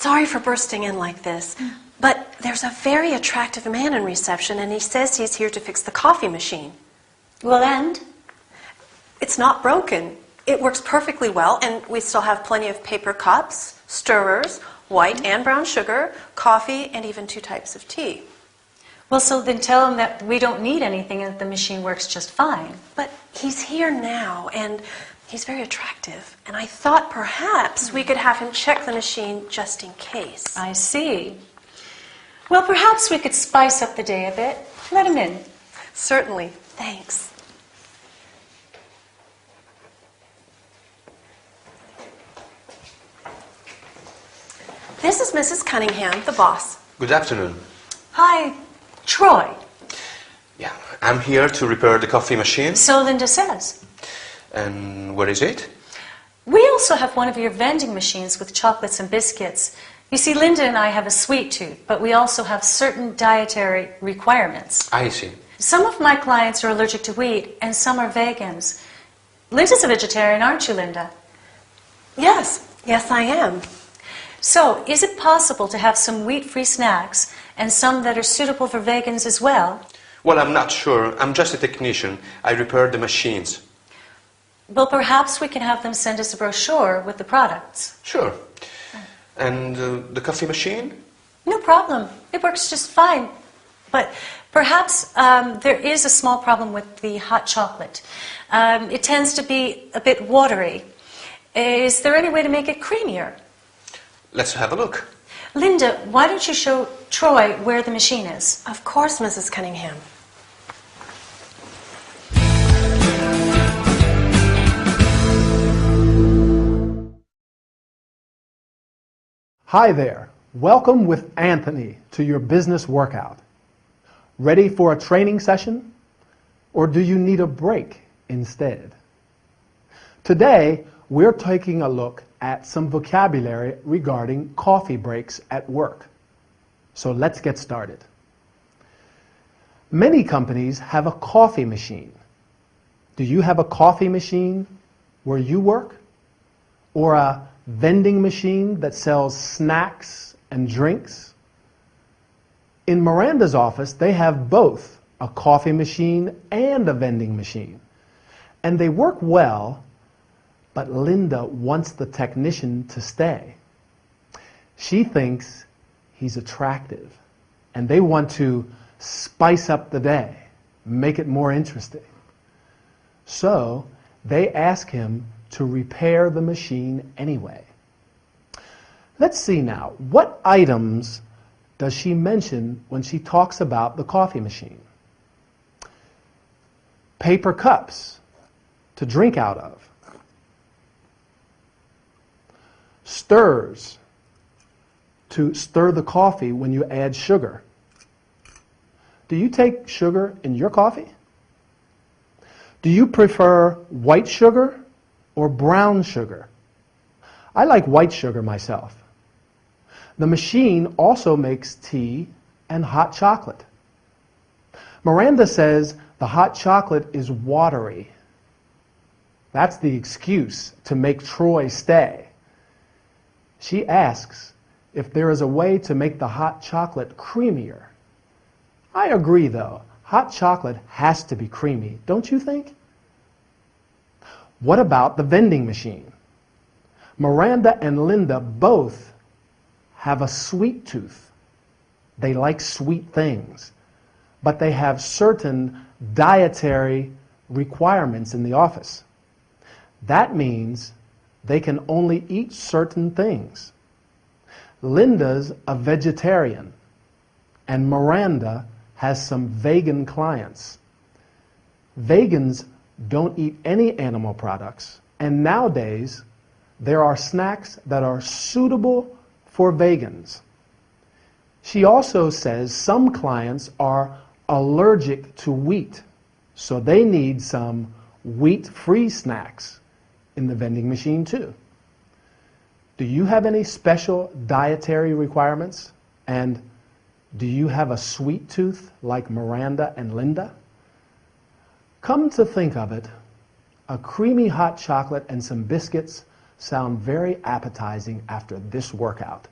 Sorry for bursting in like this, but there's a very attractive man in reception and he says he's here to fix the coffee machine. Well, and? It's not broken. It works perfectly well, and we still have plenty of paper cups, stirrers, white and brown sugar, coffee, and even 2 types of tea. Well, so then tell him that we don't need anything and that the machine works just fine. But he's here now, and he's very attractive, and I thought perhaps we could have him check the machine just in case. I see. Well, perhaps we could spice up the day a bit. Let him in. Certainly. Thanks. This is Mrs. Cunningham, the boss. Good afternoon. Hi, Troy. Yeah, I'm here to repair the coffee machine. So Linda says. And where is it? We also have one of your vending machines with chocolates and biscuits. You see, Linda and I have a sweet tooth, but we also have certain dietary requirements. I see. Some of my clients are allergic to wheat, and some are vegans. Linda's a vegetarian, aren't you, Linda? Yes, I am. So, is it possible to have some wheat-free snacks and some that are suitable for vegans as well? Well, I'm not sure. I'm just a technician. I repair the machines. Well, perhaps we can have them send us a brochure with the products. Sure. And the coffee machine? No problem. It works just fine. But perhaps there is a small problem with the hot chocolate. It tends to be a bit watery. Is there any way to make it creamier? Let's have a look. Linda, why don't you show Troy where the machine is? Of course, Mrs. Cunningham. Hi there. Welcome with Anthony to your business workout. Ready for a training session? Or do you need a break instead? Today, we're taking a look at some vocabulary regarding coffee breaks at work. So let's get started. Many companies have a coffee machine. Do you have a coffee machine where you work? Or a vending machine that sells snacks and drinks? In Miranda's office, they have both a coffee machine and a vending machine. And they work well, but Linda wants the technician to stay. She thinks he's attractive, and they want to spice up the day, make it more interesting. So they ask him to repair the machine anyway. Let's see now, what items does she mention when she talks about the coffee machine? Paper cups to drink out of. Stirs to stir the coffee when you add sugar. Do you take sugar in your coffee? Do you prefer white sugar or brown sugar? I like white sugar myself. The machine also makes tea and hot chocolate. Miranda says the hot chocolate is watery. That's the excuse to make Troy stay. She asks if there is a way to make the hot chocolate creamier. I agree, though. Hot chocolate has to be creamy, don't you think? What about the vending machine? Miranda and Linda both have a sweet tooth. They like sweet things, but they have certain dietary requirements in the office. That means they can only eat certain things. Linda's a vegetarian, and Miranda has some vegan clients. Vegans don't eat any animal products, and nowadays there are snacks that are suitable for vegans. She also says some clients are allergic to wheat, so they need some wheat-free snacks in the vending machine too. Do you have any special dietary requirements? And do you have a sweet tooth like Miranda and Linda? Come to think of it, a creamy hot chocolate and some biscuits sound very appetizing after this workout.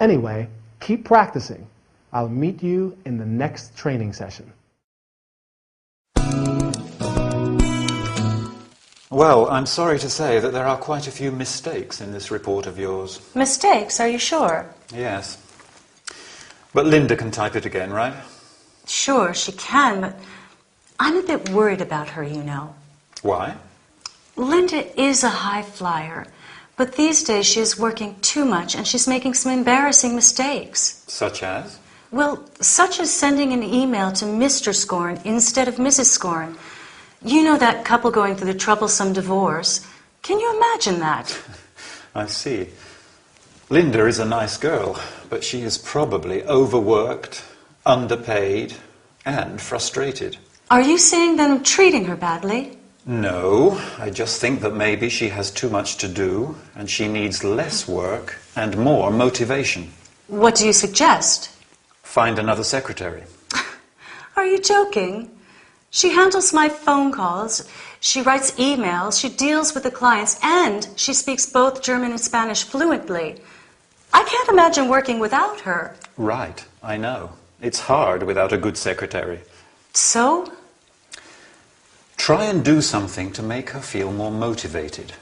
Anyway, keep practicing. I'll meet you in the next training session. Well, I'm sorry to say that there are quite a few mistakes in this report of yours. Mistakes, are you sure? Yes. But Linda can type it again, right? Sure, she can, but I'm a bit worried about her, you know. Why? Linda is a high flyer, but these days she is working too much and she's making some embarrassing mistakes. Such as? Well, such as sending an email to Mr. Scorn instead of Mrs. Scorn. You know that couple going through the troublesome divorce. Can you imagine that? I see. Linda is a nice girl, but she is probably overworked, underpaid, and frustrated. Are you saying that I'm treating her badly? No, I just think that maybe she has too much to do, and she needs less work and more motivation. What do you suggest? Find another secretary. Are you joking? She handles my phone calls, she writes emails, she deals with the clients, and she speaks both German and Spanish fluently. I can't imagine working without her. Right, I know. It's hard without a good secretary. So? Try and do something to make her feel more motivated.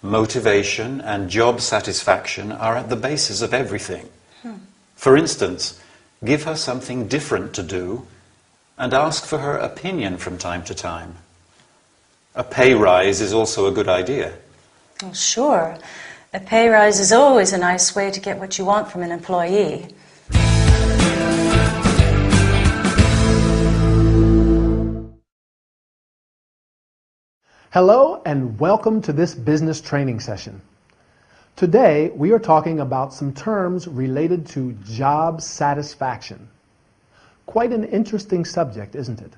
Motivation and job satisfaction are at the basis of everything. For instance, give her something different to do and ask for her opinion from time to time. A pay rise is also a good idea. Well, sure. A pay rise is always a nice way to get what you want from an employee. Hello and welcome to this business training session. Today we are talking about some terms related to job satisfaction. Quite an interesting subject, isn't it?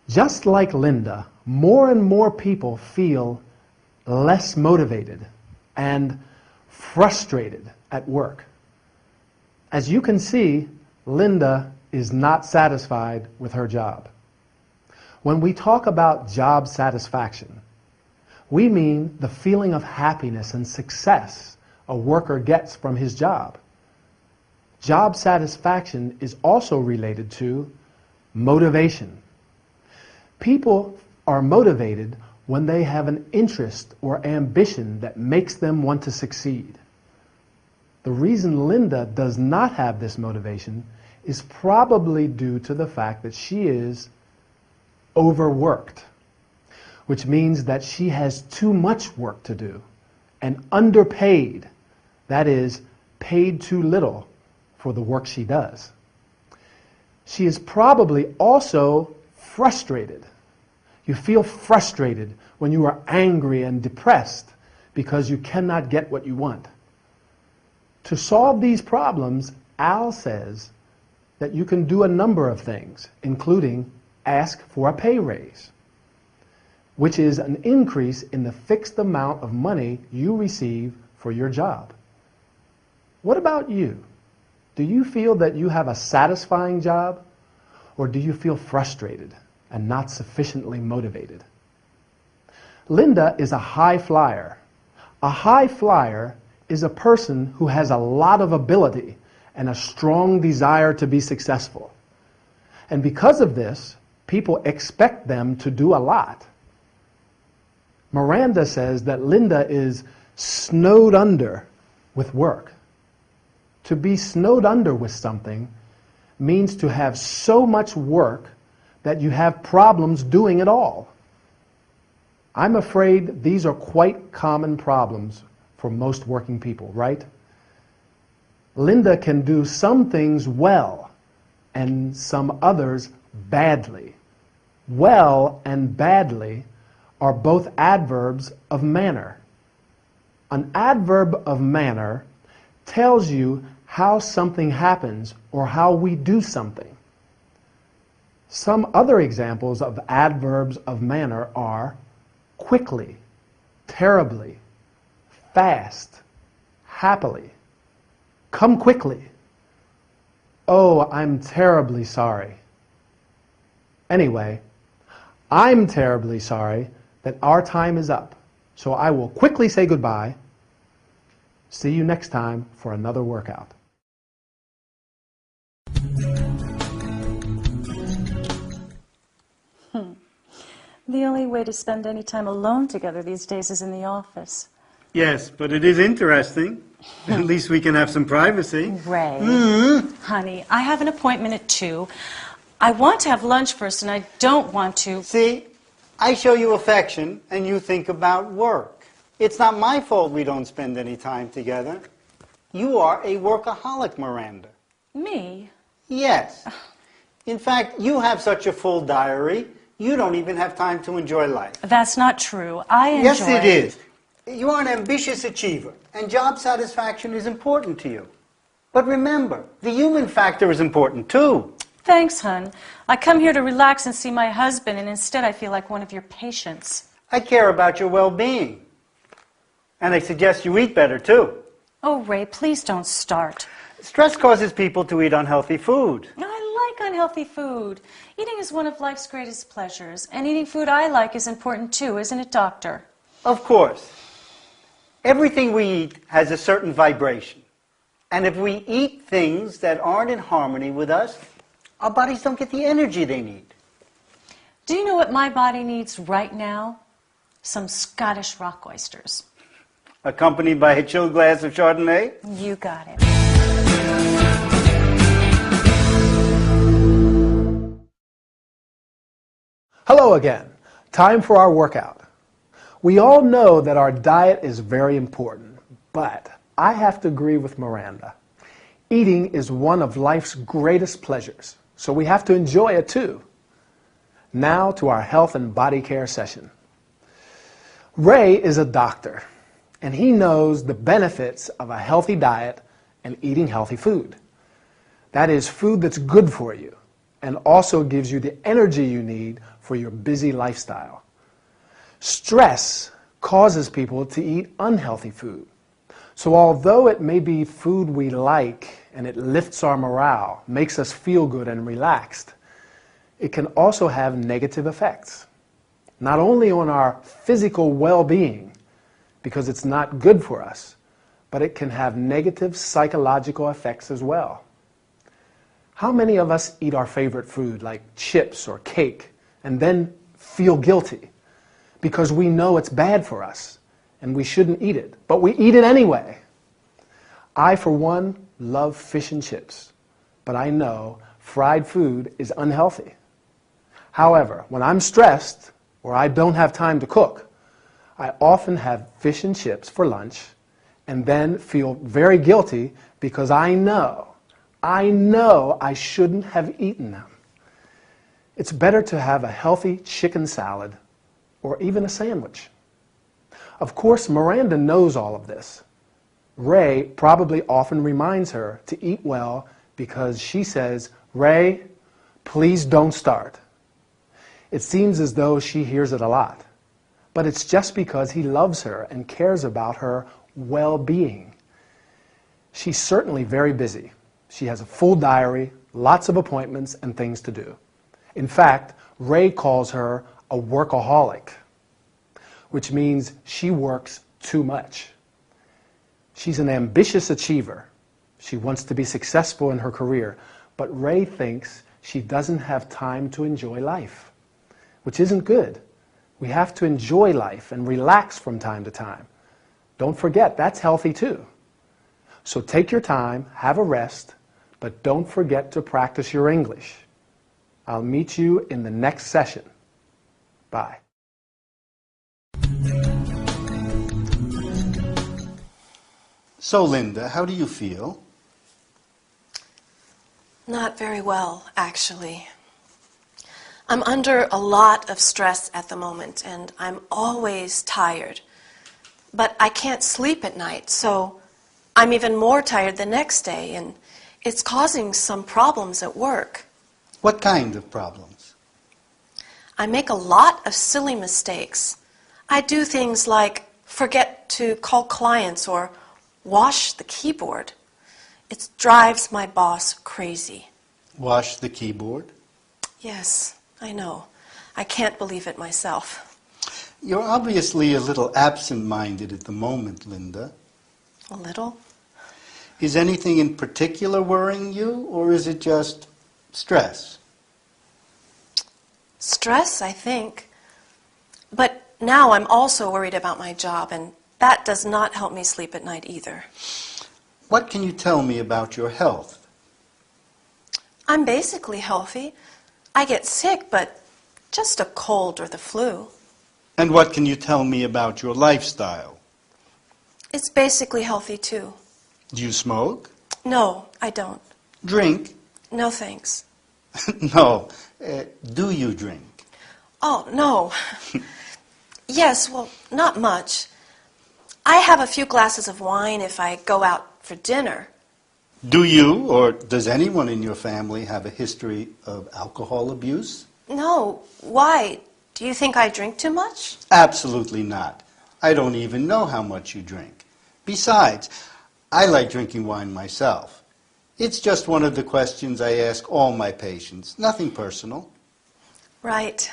Just like Linda, more and more people feel less motivated and frustrated at work. As you can see, Linda is not satisfied with her job. When we talk about job satisfaction, we mean the feeling of happiness and success a worker gets from his job. Job satisfaction is also related to motivation. People are motivated when they have an interest or ambition that makes them want to succeed. The reason Linda does not have this motivation is probably due to the fact that she is overworked, which means that she has too much work to do, and underpaid, that is, paid too little for the work she does. She is probably also frustrated. You feel frustrated when you are angry and depressed because you cannot get what you want. To solve these problems, Al says that you can do a number of things, including ask for a pay raise, which is an increase in the fixed amount of money you receive for your job. What about you? Do you feel that you have a satisfying job, or do you feel frustrated and not sufficiently motivated? Linda is a high flyer. A high flyer is a person who has a lot of ability and a strong desire to be successful. And because of this, people expect them to do a lot. Miranda says that Linda is snowed under with work. To be snowed under with something means to have so much work that you have problems doing it all. I'm afraid these are quite common problems for most working people, right? Linda can do some things well and some others badly. Well and badly are both adverbs of manner. An adverb of manner tells you how something happens or how we do something. Some other examples of adverbs of manner are quickly, terribly, fast, happily, come quickly, oh, I'm terribly sorry. Anyway, I'm terribly sorry that our time is up, so I will quickly say goodbye. See you next time for another workout. The only way to spend any time alone together these days is in the office. Yes, but it is interesting. At least we can have some privacy. Ray, honey, I have an appointment at 2. I want to have lunch first, and I don't want to... See, I show you affection, and you think about work. It's not my fault we don't spend any time together. You are a workaholic, Miranda. Me? Yes. In fact, you have such a full diary, you don't even have time to enjoy life. That's not true. I enjoy... Yes, it is. You are an ambitious achiever, and job satisfaction is important to you. But remember, the human factor is important too. Thanks, hon. I come here to relax and see my husband, and instead I feel like one of your patients. I care about your well-being. And I suggest you eat better too. Oh, Ray, please don't start. Stress causes people to eat unhealthy food. I like unhealthy food. Eating is one of life's greatest pleasures, and eating food I like is important too, isn't it, Doctor? Of course. Everything we eat has a certain vibration. And if we eat things that aren't in harmony with us, our bodies don't get the energy they need. Do you know what my body needs right now? Some Scottish rock oysters. Accompanied by a chilled glass of Chardonnay? You got it. Hello again. Time for our workout. We all know that our diet is very important, but I have to agree with Miranda. Eating is one of life's greatest pleasures, so we have to enjoy it too. Now to our health and body care session. Ray is a doctor, and he knows the benefits of a healthy diet and eating healthy food. That is food that's good for you and also gives you the energy you need for your busy lifestyle. Stress causes people to eat unhealthy food. So although it may be food we like and it lifts our morale, makes us feel good and relaxed, it can also have negative effects. Not only on our physical well-being, because it's not good for us, but it can have negative psychological effects as well. How many of us eat our favorite food, like chips or cake, and then feel guilty because we know it's bad for us and we shouldn't eat it, but we eat it anyway? I, for one, love fish and chips, but I know fried food is unhealthy. However, when I'm stressed or I don't have time to cook, I often have fish and chips for lunch and then feel very guilty because I know I shouldn't have eaten them. It's better to have a healthy chicken salad or even a sandwich. Of course, Miranda knows all of this. Ray probably often reminds her to eat well because she says, "Ray, please don't start." It seems as though she hears it a lot, but it's just because he loves her and cares about her well-being. She's certainly very busy. She has a full diary, lots of appointments and things to do. In fact, Ray calls her a workaholic, which means she works too much. She's an ambitious achiever. She wants to be successful in her career, but Ray thinks she doesn't have time to enjoy life, which isn't good. We have to enjoy life and relax from time to time. Don't forget, that's healthy too. So take your time, have a rest, but don't forget to practice your English. I'll meet you in the next session. Bye. So, Linda, how do you feel? Not very well, actually. I'm under a lot of stress at the moment, and I'm always tired. But I can't sleep at night, so I'm even more tired the next day, and it's causing some problems at work. What kind of problems? I make a lot of silly mistakes. I do things like forget to call clients or wash the keyboard. It drives my boss crazy. Wash the keyboard? Yes, I know. I can't believe it myself. You're obviously a little absent-minded at the moment, Linda. A little. Is anything in particular worrying you, or is it just stress? Stress, I think. But now I'm also worried about my job, and that does not help me sleep at night either. What can you tell me about your health? I'm basically healthy. I get sick, but just a cold or the flu. And what can you tell me about your lifestyle? It's basically healthy too. Do you smoke? No, I don't. Drink? No thanks. No. Do you drink? Oh, no. Yes, well, not much. I have a few glasses of wine if I go out for dinner. Do you, or does anyone in your family have a history of alcohol abuse? No, why? Do you think I drink too much? Absolutely not. I don't even know how much you drink. Besides, I like drinking wine myself. It's just one of the questions I ask all my patients, nothing personal. Right.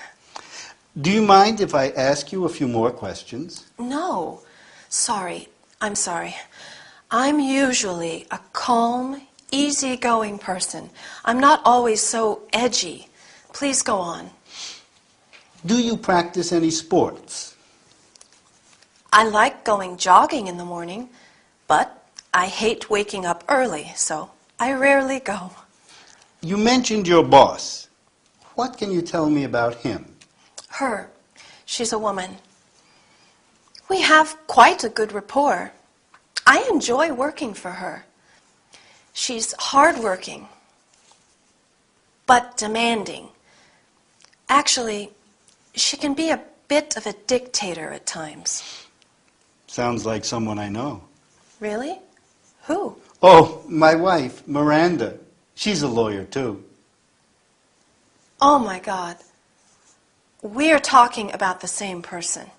Do you mind if I ask you a few more questions? No. Sorry. I'm sorry. I'm usually a calm, easygoing person. I'm not always so edgy. Please go on. Do you practice any sports? I like going jogging in the morning, but I hate waking up early, so I rarely go. You mentioned your boss. What can you tell me about him? Her. She's a woman. We have quite a good rapport. I enjoy working for her. She's hardworking, but demanding. Actually, she can be a bit of a dictator at times. Sounds like someone I know. Really? Who? Oh, my wife, Miranda. She's a lawyer, too. Oh, my God. We're talking about the same person.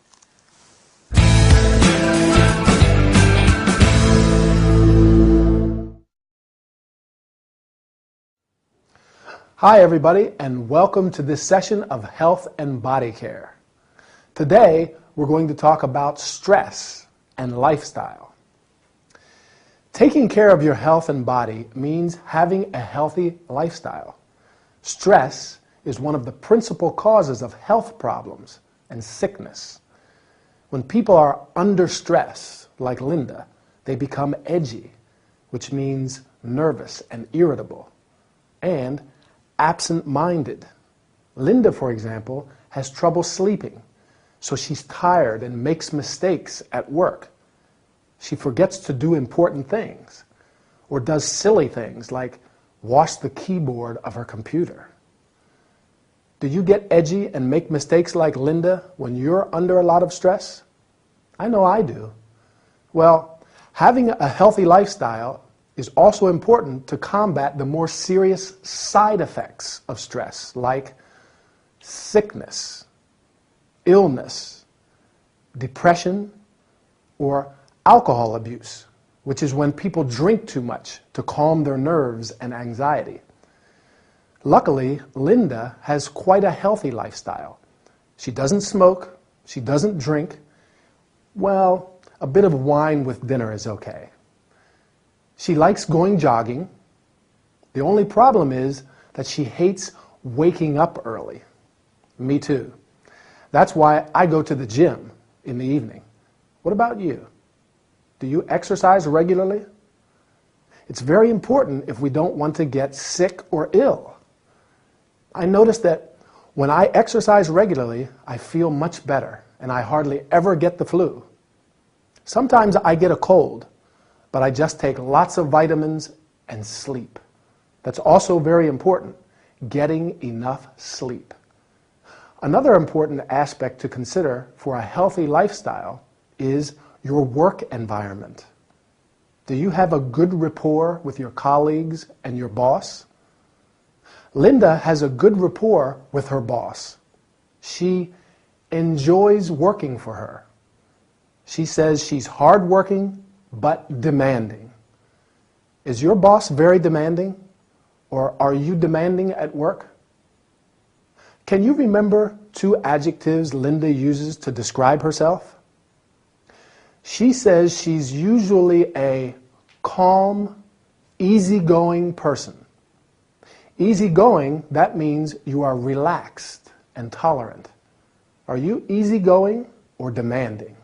Hi everybody, and welcome to this session of Health and Body Care. Today we're going to talk about stress and lifestyle. Taking care of your health and body means having a healthy lifestyle. Stress is one of the principal causes of health problems and sickness. When people are under stress, like Linda, they become edgy, which means nervous and irritable, and absent-minded. Linda, for example, has trouble sleeping, so she's tired and makes mistakes at work. She forgets to do important things, or does silly things like wash the keyboard of her computer. Do you get edgy and make mistakes like Linda when you're under a lot of stress? I know I do. Well, having a healthy lifestyle is also important to combat the more serious side effects of stress, like sickness, illness, depression, or alcohol abuse, which is when people drink too much to calm their nerves and anxiety. Luckily, Linda has quite a healthy lifestyle. She doesn't smoke, she doesn't drink. Well, a bit of wine with dinner is okay. She likes going jogging. The only problem is that she hates waking up early. Me too. That's why I go to the gym in the evening. What about you? Do you exercise regularly? It's very important if we don't want to get sick or ill. I notice that when I exercise regularly, I feel much better, and I hardly ever get the flu. Sometimes I get a cold, but I just take lots of vitamins and sleep. That's also very important, getting enough sleep. Another important aspect to consider for a healthy lifestyle is your work environment. Do you have a good rapport with your colleagues and your boss? Linda has a good rapport with her boss. She enjoys working for her. She says she's hardworking but demanding. Is your boss very demanding, or are you demanding at work? Can you remember 2 adjectives Linda uses to describe herself? She says she's usually a calm, easygoing person. Easygoing, that means you are relaxed and tolerant. Are you easygoing or demanding?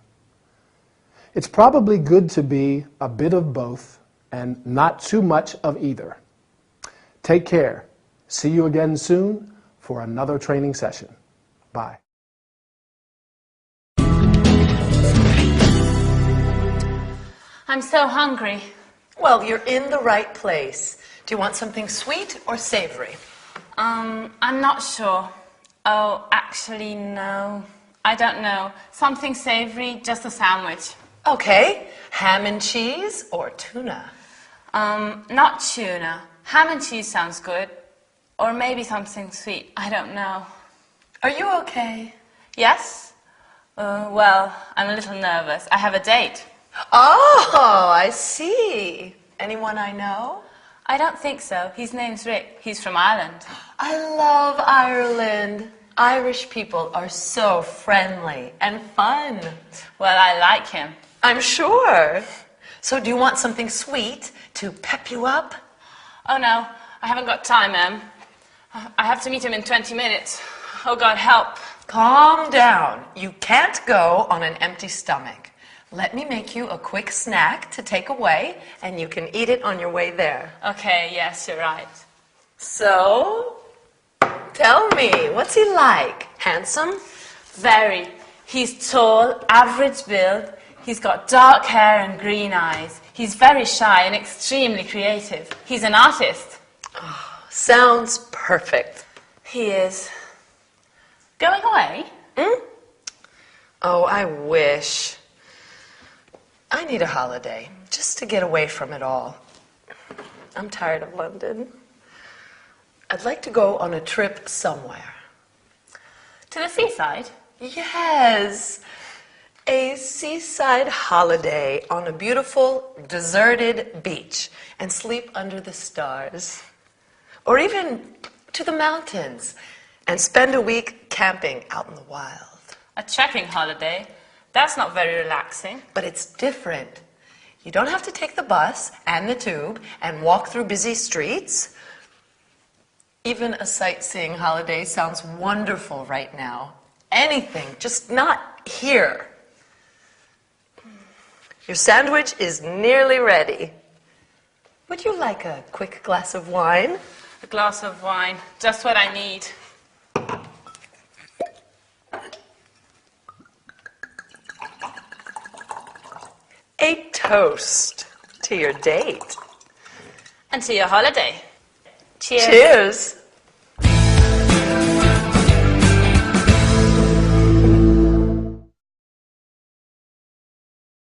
It's probably good to be a bit of both and not too much of either. Take care. See you again soon for another training session. Bye. I'm so hungry. Well, you're in the right place. Do you want something sweet or savory? I'm not sure. Oh, actually, no. I don't know. Something savory, just a sandwich. Okay, ham and cheese or tuna? Not tuna. Ham and cheese sounds good. Or maybe something sweet. I don't know. Are you okay? Yes? Well, I'm a little nervous. I have a date. Oh, I see. Anyone I know? I don't think so. His name's Rick. He's from Ireland. I love Ireland. Irish people are so friendly and fun. Well, I like him. I'm sure. So do you want something sweet to pep you up? Oh, no. I haven't got time, Em. I have to meet him in 20 minutes. Oh, God, help. Calm down. You can't go on an empty stomach. Let me make you a quick snack to take away, and you can eat it on your way there. Okay, yes, you're right. So, tell me, what's he like? Handsome? Very. He's tall, average build. He's got dark hair and green eyes. He's very shy and extremely creative. He's an artist. Oh, sounds perfect. He is. Going away? Oh, I wish. I need a holiday, just to get away from it all. I'm tired of London. I'd like to go on a trip somewhere. To the seaside? Yes, a seaside holiday on a beautiful, deserted beach and sleep under the stars. Or even to the mountains and spend a week camping out in the wild. A trekking holiday? That's not very relaxing. But it's different. You don't have to take the bus and the tube and walk through busy streets. Even a sightseeing holiday sounds wonderful right now. Anything, just not here. Your sandwich is nearly ready. Would you like a quick glass of wine? A glass of wine, just what I need. A toast to your date. And to your holiday. Cheers. Cheers.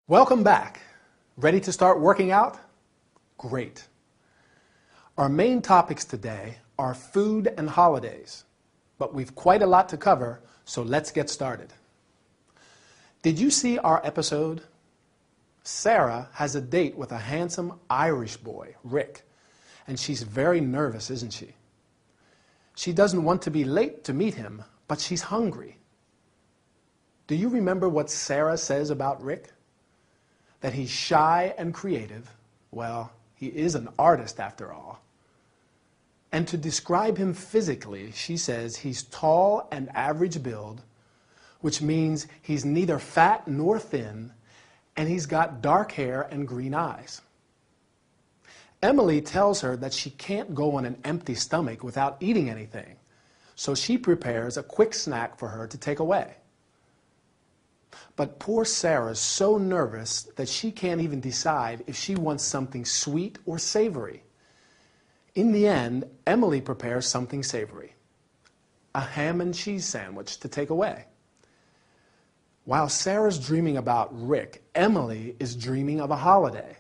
Welcome back. Ready to start working out? Great. Our main topics today are food and holidays, but we've quite a lot to cover, so let's get started. Did you see our episode? Sarah has a date with a handsome Irish boy, Rick, and she's very nervous, isn't she? She doesn't want to be late to meet him, but she's hungry. Do you remember what Sarah says about Rick? That he's shy and creative. Well, he is an artist after all. And to describe him physically, she says he's tall and average build, which means he's neither fat nor thin, and he's got dark hair and green eyes. Emily tells her that she can't go on an empty stomach without eating anything, so she prepares a quick snack for her to take away. But poor Sarah's so nervous that she can't even decide if she wants something sweet or savory. In the end, Emily prepares something savory, a ham and cheese sandwich to take away. While Sarah's dreaming about Rick, Emily is dreaming of a holiday.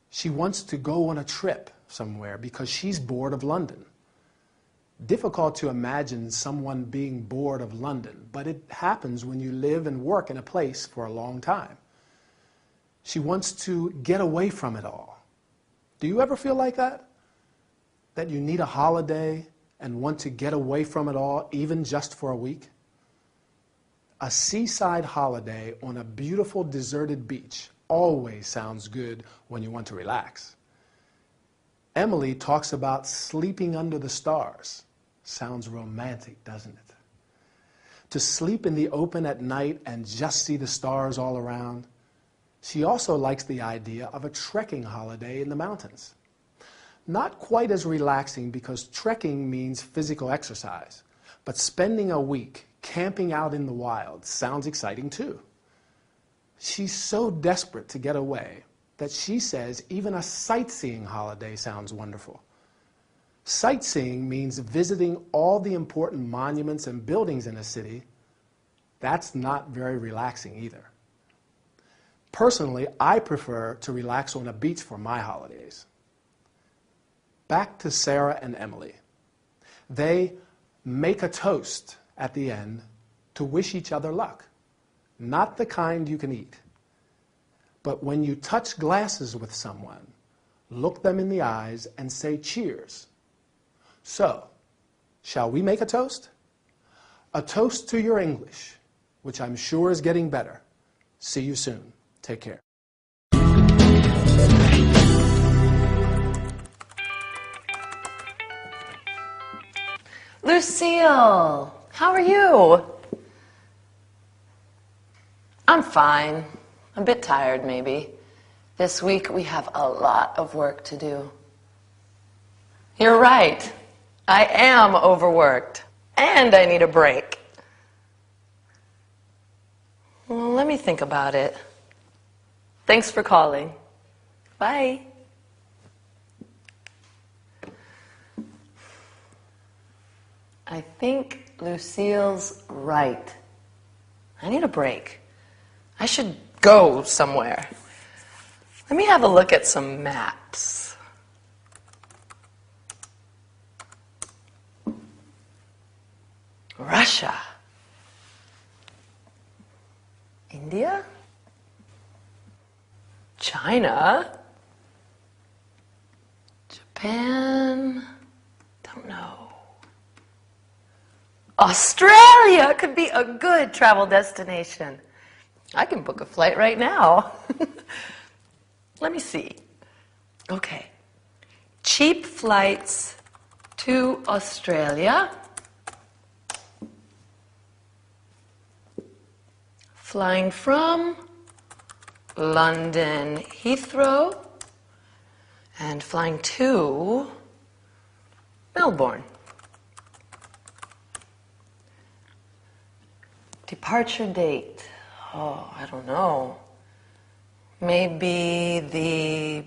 She wants to go on a trip somewhere because she's bored of London. Difficult to imagine someone being bored of London, but it happens when you live and work in a place for a long time. She wants to get away from it all. Do you ever feel like that? That you need a holiday and want to get away from it all, even just for a week? A seaside holiday on a beautiful deserted beach always sounds good when you want to relax. Emily talks about sleeping under the stars. Sounds romantic, doesn't it? To sleep in the open at night and just see the stars all around. She also likes the idea of a trekking holiday in the mountains. Not quite as relaxing because trekking means physical exercise, but spending a week camping out in the wild sounds exciting too. She's so desperate to get away that she says even a sightseeing holiday sounds wonderful. Sightseeing means visiting all the important monuments and buildings in a city. That's not very relaxing either. Personally, I prefer to relax on a beach for my holidays. Back to Sarah and Emily. They make a toast at the end to wish each other luck. Not the kind you can eat. But when you touch glasses with someone, look them in the eyes and say cheers. So, shall we make a toast? A toast to your English, which I'm sure is getting better. See you soon. Take care. Lucille, how are you? I'm fine. A bit tired, maybe. This week we have a lot of work to do. You're right. I am overworked. And I need a break. Well, let me think about it. Thanks for calling. Bye. I think Lucille's right. I need a break. I should go somewhere. Let me have a look at some maps. Russia. India. China. Japan. Don't know. Australia could be a good travel destination. I can book a flight right now. Let me see. Okay. Cheap flights to Australia. Flying from London Heathrow and flying to Melbourne. Departure date. Oh, I don't know. Maybe the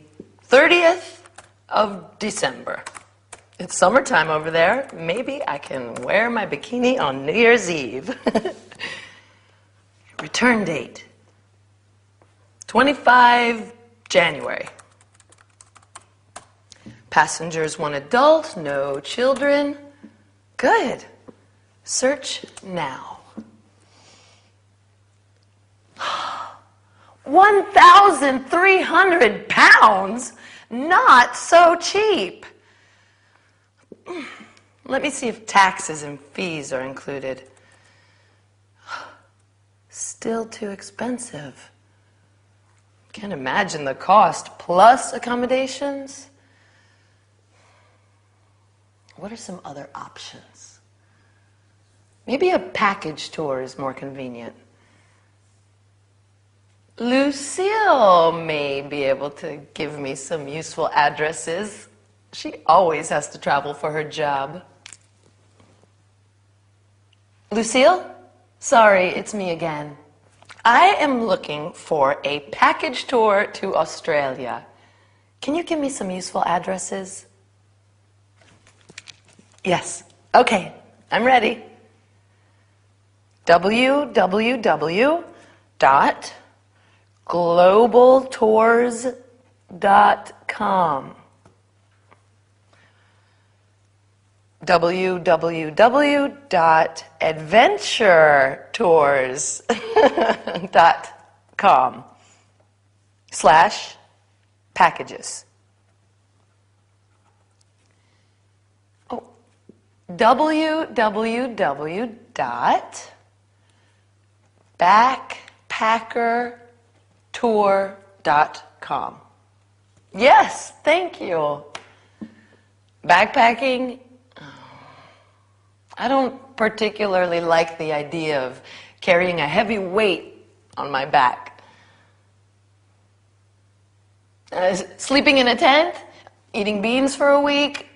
30th of December. It's summertime over there. Maybe I can wear my bikini on New Year's Eve. Return date. 25 January. Passengers 1 adult, no children. Good. Search now. 1,300 pounds? Not so cheap. Let me see if taxes and fees are included. Still too expensive. Can't imagine the cost plus accommodations. What are some other options? Maybe a package tour is more convenient. Lucille may be able to give me some useful addresses. She always has to travel for her job. Lucille? Sorry, it's me again. I am looking for a package tour to Australia. Can you give me some useful addresses? Yes. Okay, I'm ready. www.globaltours.com www.adventuretours.com/packages. www. Backpackertour.com. Yes, thank you. Backpacking, I don't particularly like the idea of carrying a heavy weight on my back. Sleeping in a tent, eating beans for a week,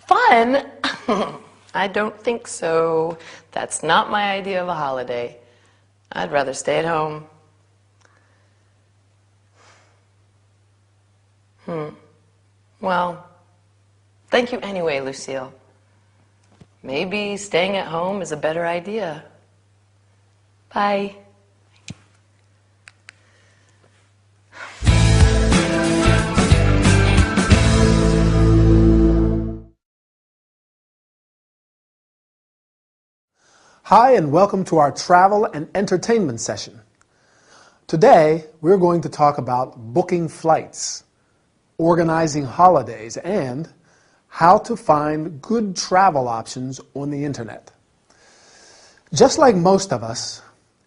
fun? I don't think so. That's not my idea of a holiday. I'd rather stay at home. Well, thank you anyway, Lucille. Maybe staying at home is a better idea. Bye. Hi, and welcome to our travel and entertainment session. Today, we're going to talk about booking flights, organizing holidays, and how to find good travel options on the internet. Just like most of us,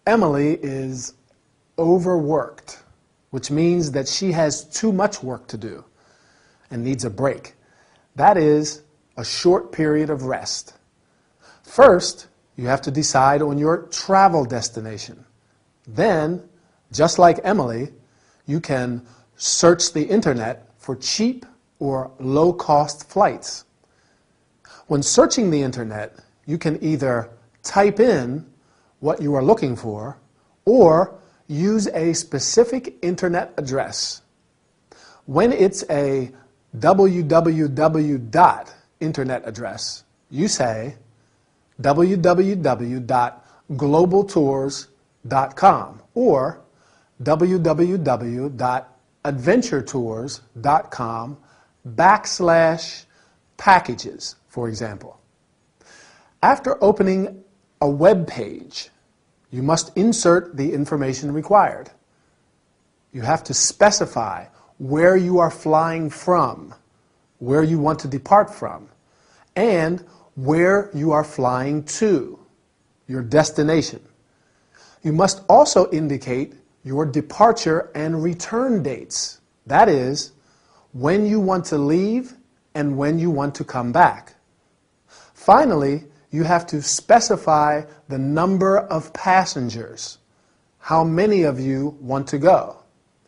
Emily is overworked, which means that she has too much work to do and needs a break. That is, a short period of rest. First, you have to decide on your travel destination. Then, just like Emily, you can search the internet for cheap or low-cost flights. When searching the internet, you can either type in what you are looking for or use a specific internet address. When it's a www. Internet address, you say www.globaltours.com or www.adventuretours.com/packages, for example. After opening a web page, you must insert the information required. You have to specify where you are flying from, where you want to depart from, and where you are flying to, your destination. You must also indicate your departure and return dates. That is, when you want to leave and when you want to come back. Finally, you have to specify the number of passengers, how many of you want to go,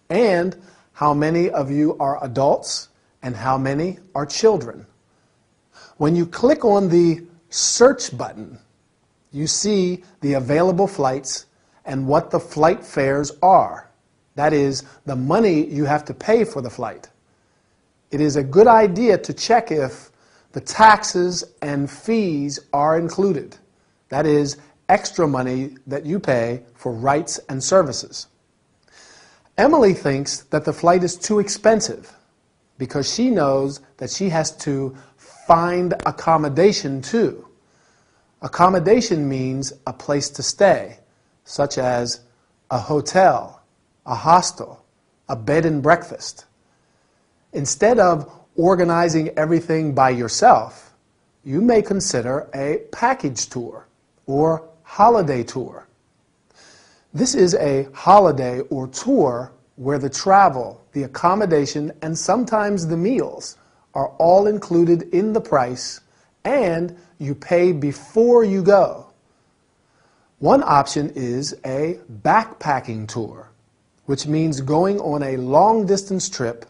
and how many of you are adults and how many are children. When you click on the search button, you see the available flights and what the flight fares are. That is, the money you have to pay for the flight. It is a good idea to check if the taxes and fees are included. That is, extra money that you pay for rights and services. Emily thinks that the flight is too expensive because she knows that she has to find accommodation too. Accommodation means a place to stay, such as a hotel, a hostel, a bed and breakfast. Instead of organizing everything by yourself, you may consider a package tour or holiday tour. This is a holiday or tour where the travel, the accommodation, and sometimes the meals are all included in the price and you pay before you go. One option is a backpacking tour, which means going on a long-distance trip,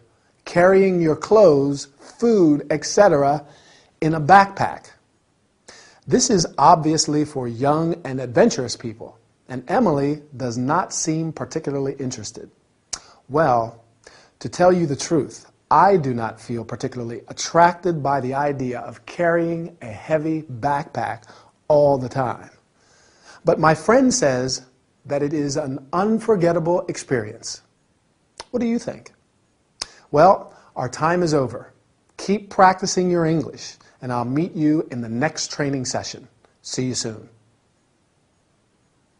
carrying your clothes, food, etc. in a backpack. This is obviously for young and adventurous people, and Emily does not seem particularly interested. Well, to tell you the truth, I do not feel particularly attracted by the idea of carrying a heavy backpack all the time. But my friend says that it is an unforgettable experience. What do you think? Well, our time is over. Keep practicing your English, and I'll meet you in the next training session. See you soon.